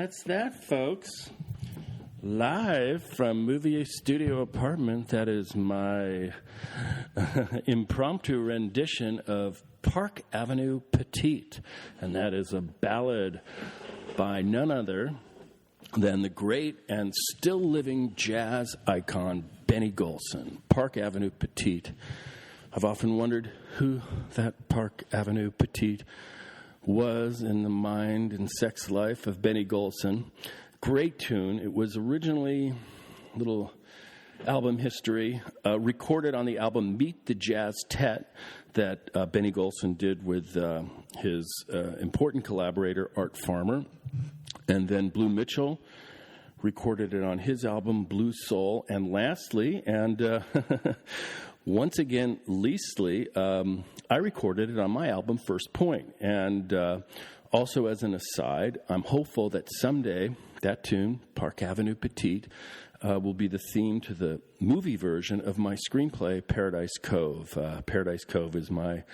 that's that, folks. Live from Movie Studio Apartment, that is my impromptu rendition of Park Avenue Petit. And that is a ballad by none other than the great and still living jazz icon, Benny Golson. Park Avenue Petit. I've often wondered who that Park Avenue Petit was in the mind and sex life of Benny Golson. Great tune. It was originally a little album history, recorded on the album Meet the Jazz Tet that Benny Golson did with his important collaborator, Art Farmer. And then Blue Mitchell recorded it on his album, Blue Soul. And lastly, and once again, leastly, I recorded it on my album, First Point. And also as an aside, I'm hopeful that someday that tune, Park Avenue Petit, will be the theme to the movie version of my screenplay, Paradise Cove. Paradise Cove is my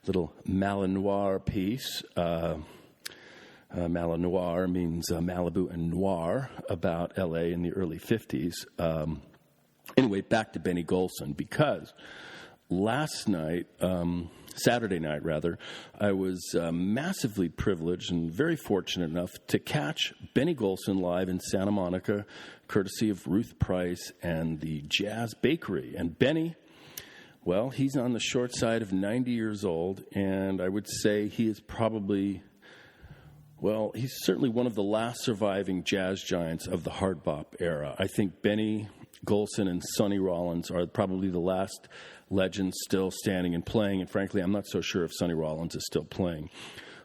little Malinois piece. Malinois means Malibu and noir, about L.A. in the early 50s. Anyway, back to Benny Golson, because last night, Saturday night rather, I was massively privileged and very fortunate enough to catch Benny Golson live in Santa Monica, courtesy of Ruth Price and the Jazz Bakery. And Benny, well, he's on the short side of 90 years old, and I would say he is probably, well, he's certainly one of the last surviving jazz giants of the hard bop era. I think Benny Golson and Sonny Rollins are probably the last legends still standing and playing. And frankly, I'm not so sure if Sonny Rollins is still playing.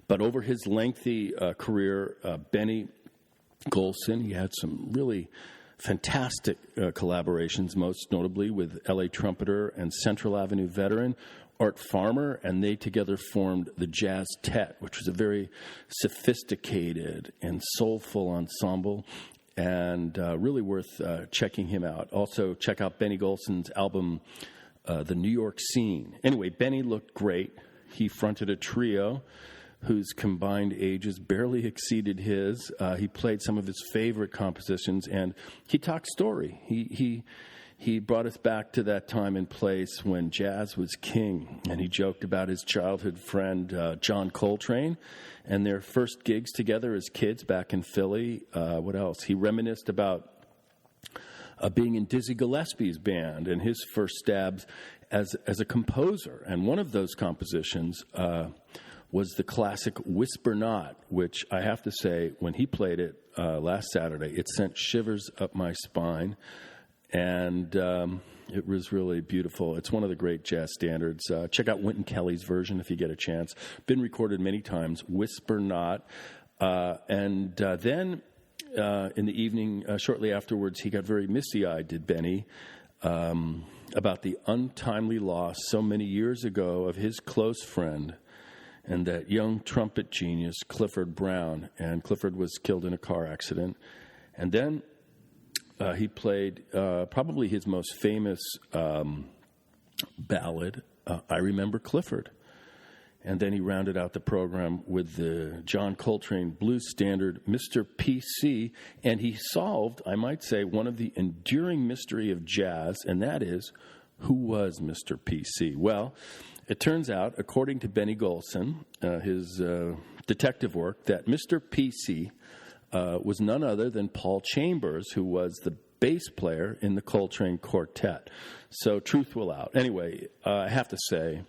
But over his lengthy career, Benny Golson, he had some really fantastic collaborations, most notably with L.A. trumpeter and Central Avenue veteran Art Farmer, and they together formed the Jazz Tet, which was a very sophisticated and soulful ensemble, and really worth checking him out. Also, check out Benny Golson's album, The New York Scene. Anyway, Benny looked great. He fronted a trio whose combined ages barely exceeded his. He played some of his favorite compositions, and he talked story. He brought us back to that time and place when jazz was king, and he joked about his childhood friend, John Coltrane, and their first gigs together as kids back in Philly. What else? He reminisced about being in Dizzy Gillespie's band and his first stabs as a composer. And one of those compositions was the classic Whisper Not, which I have to say, when he played it last Saturday, it sent shivers up my spine. And it was really beautiful. It's one of the great jazz standards. Check out Wynton Kelly's version if you get a chance. Been recorded many times, Whisper Not. And then in the evening, shortly afterwards, he got very misty-eyed, did Benny, about the untimely loss so many years ago of his close friend and that young trumpet genius, Clifford Brown. And Clifford was killed in a car accident. And then he played probably his most famous ballad, I Remember Clifford. And then he rounded out the program with the John Coltrane blues standard, Mr. PC. And he solved, I might say, one of the enduring mystery of jazz, and that is, who was Mr. PC? Well, it turns out, according to Benny Golson, his detective work, that Mr. PC was none other than Paul Chambers, who was the bass player in the Coltrane Quartet. So truth will out. Anyway, I have to say,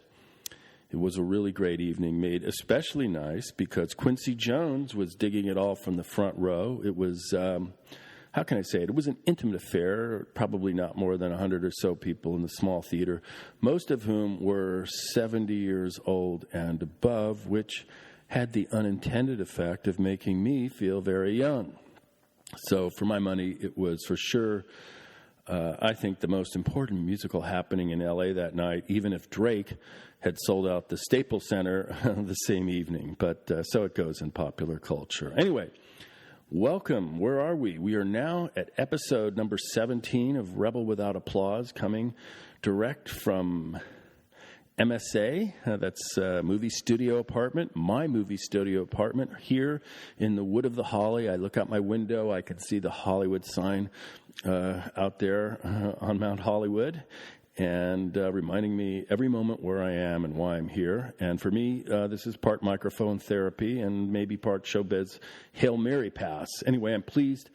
it was a really great evening, made especially nice because Quincy Jones was digging it all from the front row. It was, how can I say it? It was an intimate affair, probably not more than 100 or so people in the small theater, most of whom were 70 years old and above, which had the unintended effect of making me feel very young. So for my money, it was for sure, I think, the most important musical happening in L.A. that night, even if Drake had sold out the Staples Center the same evening. But so it goes in popular culture. Anyway, welcome. Where are we? We are now at episode number 17 of Rebel Without Applause, coming direct from MSA, that's movie studio apartment, my movie studio apartment here in the Wood of the Holly. I look out my window, I can see the Hollywood sign out there on Mount Hollywood, and reminding me every moment where I am and why I'm here. And for me, this is part microphone therapy and maybe part showbiz Hail Mary pass. Anyway, I'm pleased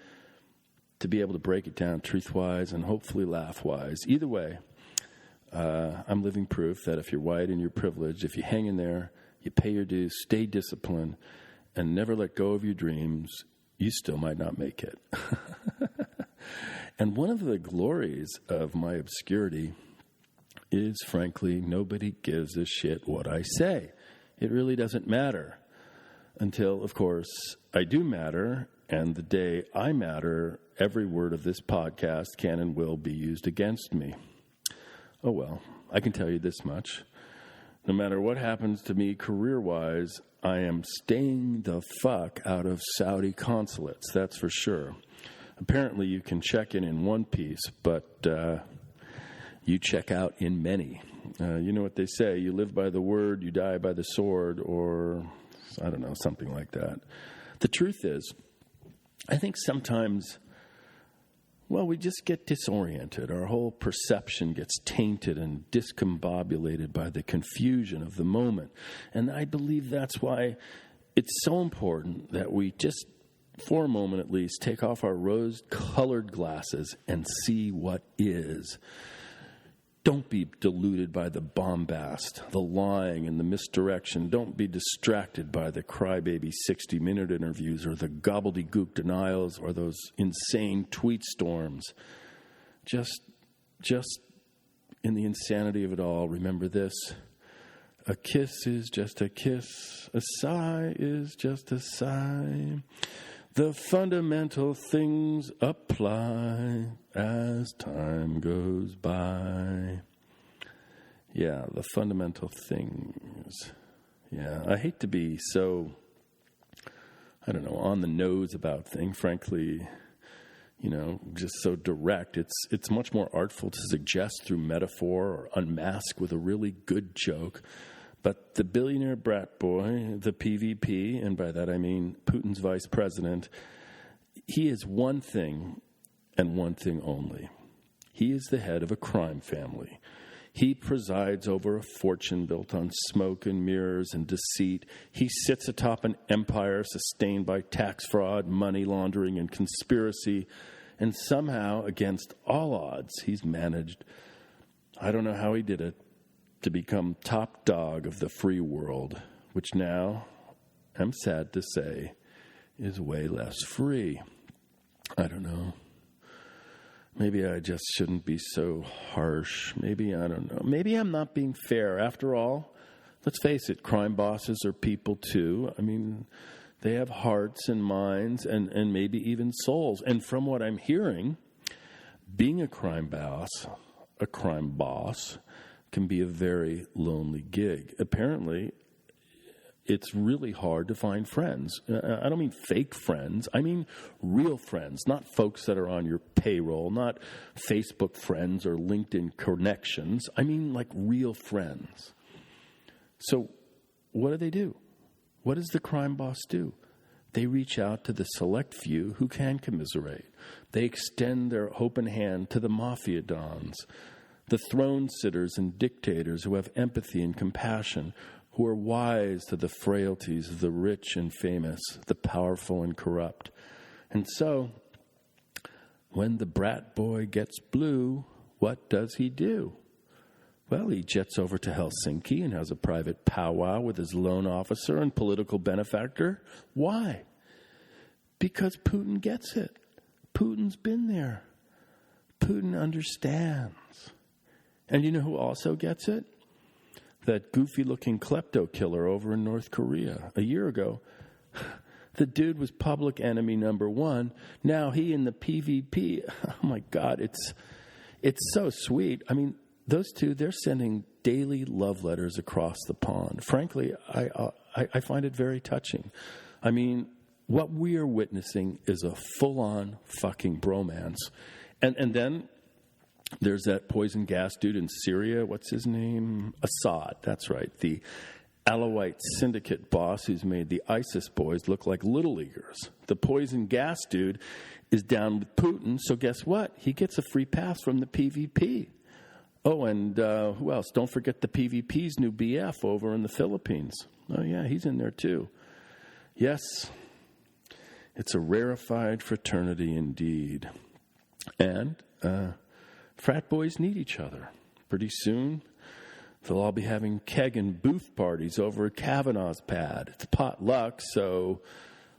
to be able to break it down truth-wise and hopefully laugh-wise. Either way, I'm living proof that if you're white and you're privileged, if you hang in there, you pay your dues, stay disciplined, and never let go of your dreams, you still might not make it. And one of the glories of my obscurity is, frankly, nobody gives a shit what I say. It really doesn't matter until, of course, I do matter, and the day I matter, every word of this podcast can and will be used against me. Oh, well, I can tell you this much. No matter what happens to me career-wise, I am staying the fuck out of Saudi consulates, that's for sure. Apparently, you can check in one piece, but you check out in many. You know what they say, you live by the word, you die by the sword, or, I don't know, something like that. The truth is, I think sometimes, well, we just get disoriented. Our whole perception gets tainted and discombobulated by the confusion of the moment. And I believe that's why it's so important that we just, for a moment at least, take off our rose-colored glasses and see what is. Don't be deluded by the bombast, the lying, and the misdirection. Don't be distracted by the crybaby 60-minute interviews or the gobbledygook denials or those insane tweet storms. Just in the insanity of it all, remember this. A kiss is just a kiss. A sigh is just a sigh. The fundamental things apply as time goes by. Yeah, the fundamental things. Yeah, I hate to be so, I don't know, on the nose about things. Frankly, you know, just so direct. It's much more artful to suggest through metaphor or unmask with a really good joke. But the billionaire brat boy, the PVP, and by that I mean Putin's vice president, he is one thing and one thing only. He is the head of a crime family. He presides over a fortune built on smoke and mirrors and deceit. He sits atop an empire sustained by tax fraud, money laundering, and conspiracy. And somehow, against all odds, he's managed, I don't know how he did it, to become top dog of the free world, which now, I'm sad to say, is way less free. I don't know. Maybe I just shouldn't be so harsh. Maybe, I don't know. Maybe I'm not being fair. After all, let's face it, crime bosses are people too. I mean, they have hearts and minds and maybe even souls. And from what I'm hearing, being a crime boss can be a very lonely gig. Apparently, it's really hard to find friends. I don't mean fake friends. I mean real friends, not folks that are on your payroll, not Facebook friends or LinkedIn connections. I mean like real friends. So what do? What does the crime boss do? They reach out to the select few who can commiserate. They extend their open hand to the mafia dons, the throne sitters and dictators who have empathy and compassion, who are wise to the frailties of the rich and famous, the powerful and corrupt. And so, when the brat boy gets blue, what does he do? Well, he jets over to Helsinki and has a private powwow with his loan officer and political benefactor. Why? Because Putin gets it. Putin's been there. Putin understands. And you know who also gets it? That goofy-looking Klepto-Killer over in North Korea. A year ago, the dude was public enemy number one. Now he in the PvP. Oh, my God, it's so sweet. I mean, those two, they're sending daily love letters across the pond. Frankly, I find it very touching. I mean, what we are witnessing is a full-on fucking bromance. And then There's that poison gas dude in Syria. What's his name? Assad. That's right. The Alawite syndicate boss who's made the ISIS boys look like little leaguers. The poison gas dude is down with Putin, so guess what? He gets a free pass from the PVP. Oh, and who else? Don't forget the PVP's new BF over in the Philippines. Oh, yeah, he's in there too. Yes, it's a rarefied fraternity indeed. And frat boys need each other. Pretty soon, they'll all be having keg and booth parties over at Kavanaugh's pad. It's potluck, so,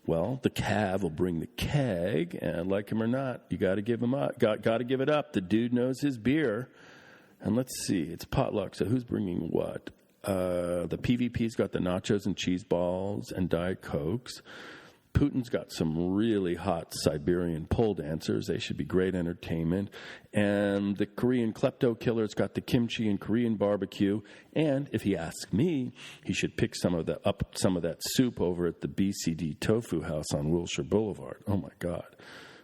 well, the Cav will bring the keg, and like him or not, you got to give him up. Got to give it up. The dude knows his beer. And let's see, it's potluck, so who's bringing what? The PVP's got the nachos and cheese balls and Diet Cokes. Putin's got some really hot Siberian pole dancers. They should be great entertainment. And the Korean Klepto-Killer's got the kimchi and Korean barbecue. And if he asks me, he should pick some of that soup over at the BCD Tofu House on Wilshire Boulevard. Oh, my God.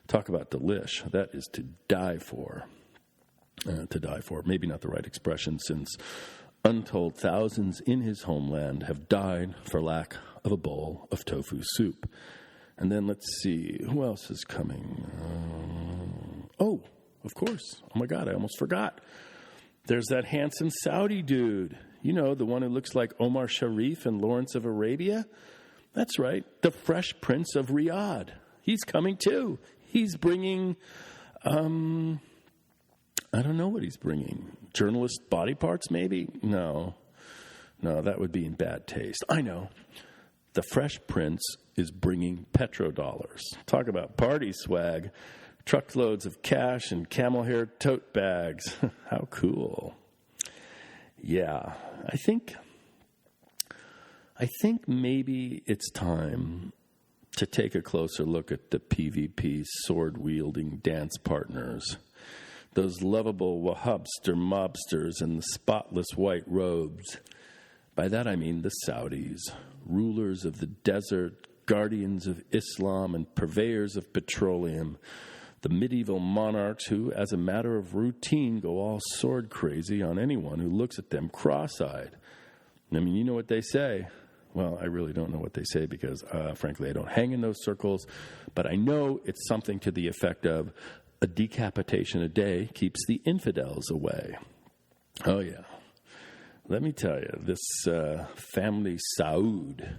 Talk about delish. That is to die for. Maybe not the right expression, since untold thousands in his homeland have died for lack of a bowl of tofu soup. And then let's see, who else is coming? Of course. Oh, my God, I almost forgot. There's that handsome Saudi dude. You know, the one who looks like Omar Sharif and Lawrence of Arabia? That's right, the Fresh Prince of Riyadh. He's coming too. He's bringing... I don't know what he's bringing. Journalist body parts, maybe? No, that would be in bad taste. I know. The Fresh Prince is bringing petrodollars. Talk about party swag. Truckloads of cash and camel hair tote bags. How cool. Yeah, I think maybe it's time to take a closer look at the PvP sword-wielding dance partners. Those lovable Wahhabster mobsters in the spotless white robes. By that I mean the Saudis, rulers of the desert, guardians of Islam, and purveyors of petroleum. The medieval monarchs who, as a matter of routine, go all sword crazy on anyone who looks at them cross-eyed. I mean, you know what they say. Well, I really don't know what they say because, frankly, I don't hang in those circles. But I know it's something to the effect of, a decapitation a day keeps the infidels away. Oh, yeah. Let me tell you, this family Saud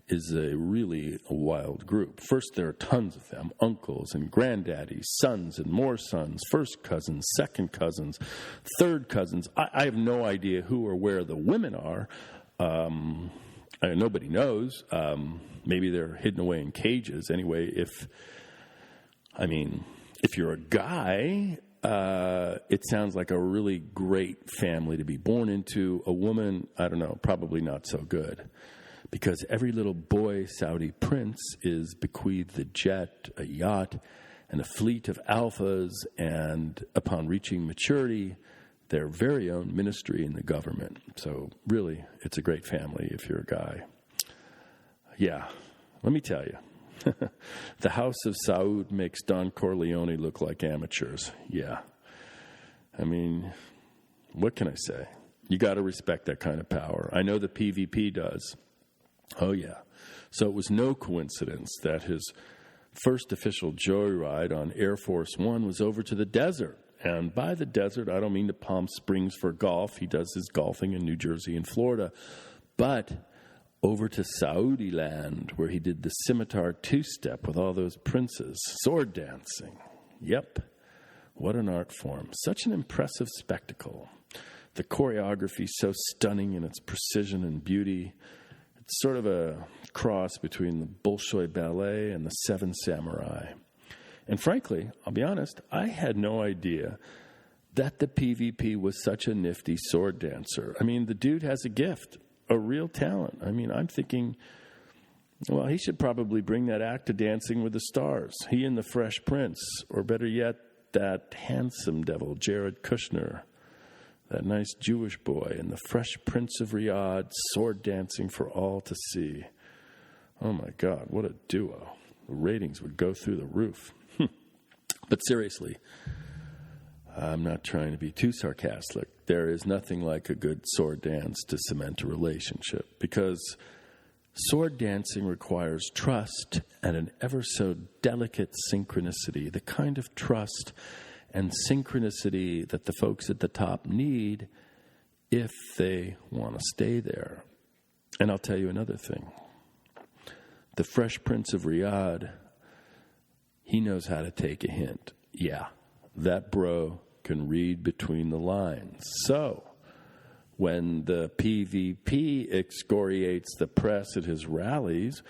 is a really wild group. First, there are tons of them, uncles and granddaddies, sons and more sons, first cousins, second cousins, third cousins. I have no idea who or where the women are. Nobody knows. Maybe they're hidden away in cages. Anyway, if you're a guy, it sounds like a really great family to be born into. A woman, I don't know, probably not so good. Because every little boy Saudi prince is bequeathed a jet, a yacht, and a fleet of alphas, and upon reaching maturity, their very own ministry in the government. So really, it's a great family if you're a guy. Yeah, let me tell you. The House of Saud makes Don Corleone look like amateurs. Yeah. I mean, what can I say? You got to respect that kind of power. I know the PvP does. Oh, yeah. So it was no coincidence that his first official joyride on Air Force One was over to the desert. And by the desert, I don't mean to Palm Springs for golf. He does his golfing in New Jersey and Florida. But over to Saudi land, where he did the scimitar two-step with all those princes, sword dancing. Yep, what an art form. Such an impressive spectacle. The choreography so stunning in its precision and beauty. It's sort of a cross between the Bolshoi Ballet and the Seven Samurai. And frankly, I'll be honest, I had no idea that the PvP was such a nifty sword dancer. I mean, the dude has a gift. A real talent. I mean, I'm thinking, well, he should probably bring that act to Dancing with the Stars. He and the Fresh Prince, or better yet, that handsome devil, Jared Kushner, that nice Jewish boy, and the Fresh Prince of Riyadh, sword dancing for all to see. Oh, my God, what a duo. The ratings would go through the roof. But seriously, I'm not trying to be too sarcastic. There is nothing like a good sword dance to cement a relationship, because sword dancing requires trust and an ever so delicate synchronicity, the kind of trust and synchronicity that the folks at the top need if they want to stay there. And I'll tell you another thing. The Fresh Prince of Riyadh, he knows how to take a hint. Yeah, that bro can read between the lines. So, when the PVP excoriates the press at his rallies,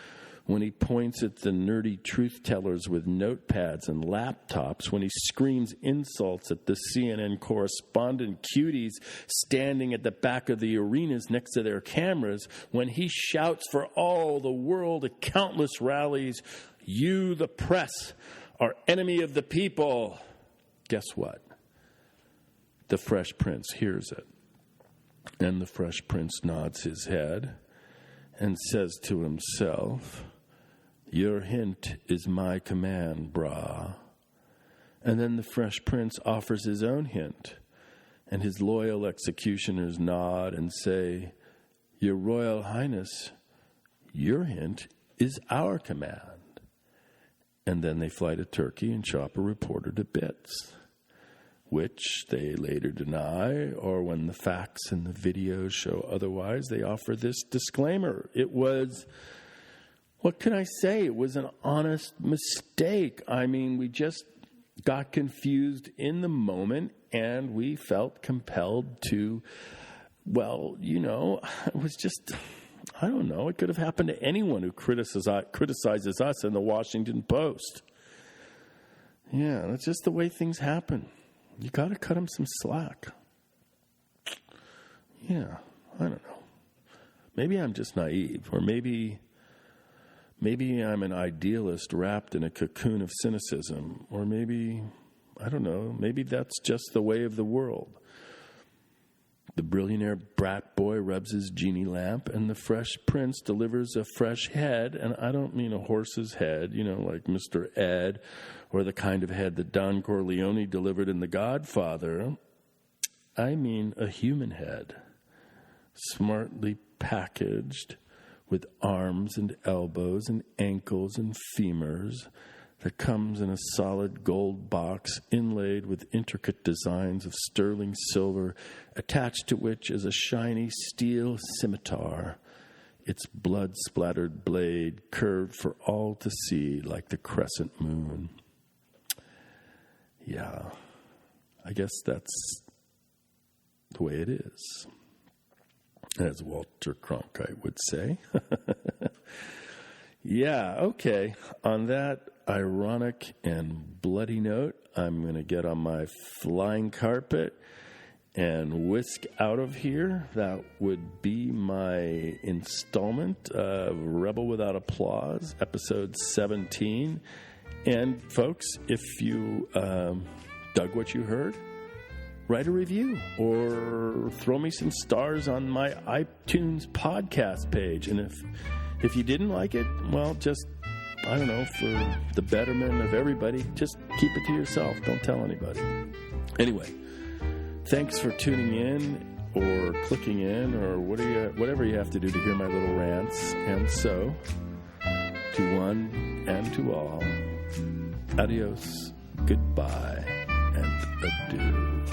when he points at the nerdy truth tellers with notepads and laptops, when he screams insults at the CNN correspondent cuties standing at the back of the arenas next to their cameras, when he shouts for all the world at countless rallies, "You, the press, are enemy of the people," guess what? The Fresh Prince hears it. And the Fresh Prince nods his head and says to himself, "Your hint is my command, brah." And then the Fresh Prince offers his own hint, and his loyal executioners nod and say, "Your Royal Highness, your hint is our command." And then they fly to Turkey and chop a reporter to bits, which they later deny, or when the facts and the videos show otherwise, they offer this disclaimer. It was, what can I say? It was an honest mistake. I mean, we just got confused in the moment, and we felt compelled to, well, you know, it was just, I don't know, it could have happened to anyone who criticizes us in the Washington Post. Yeah, that's just the way things happen. You got to cut him some slack. Yeah, I don't know. Maybe I'm just naive, or maybe I'm an idealist wrapped in a cocoon of cynicism, or maybe, I don't know, maybe that's just the way of the world. The billionaire brat boy rubs his genie lamp, and the Fresh Prince delivers a fresh head, and I don't mean a horse's head, you know, like Mr. Ed, or the kind of head that Don Corleone delivered in The Godfather. I mean a human head, smartly packaged with arms and elbows and ankles and femurs, that comes in a solid gold box inlaid with intricate designs of sterling silver, attached to which is a shiny steel scimitar, its blood-splattered blade curved for all to see like the crescent moon. Yeah, I guess that's the way it is, as Walter Cronkite would say. Yeah, okay. On that ironic and bloody note, I'm going to get on my flying carpet and whisk out of here. That would be my installment of Rebel Without Applause, episode 17. And folks, if you dug what you heard, write a review or throw me some stars on my iTunes podcast page. And if you didn't like it, well, just, I don't know, for the betterment of everybody, just keep it to yourself. Don't tell anybody. Anyway, thanks for tuning in or clicking in or whatever you have to do to hear my little rants. And so, to one and to all, adios, goodbye, and adieu.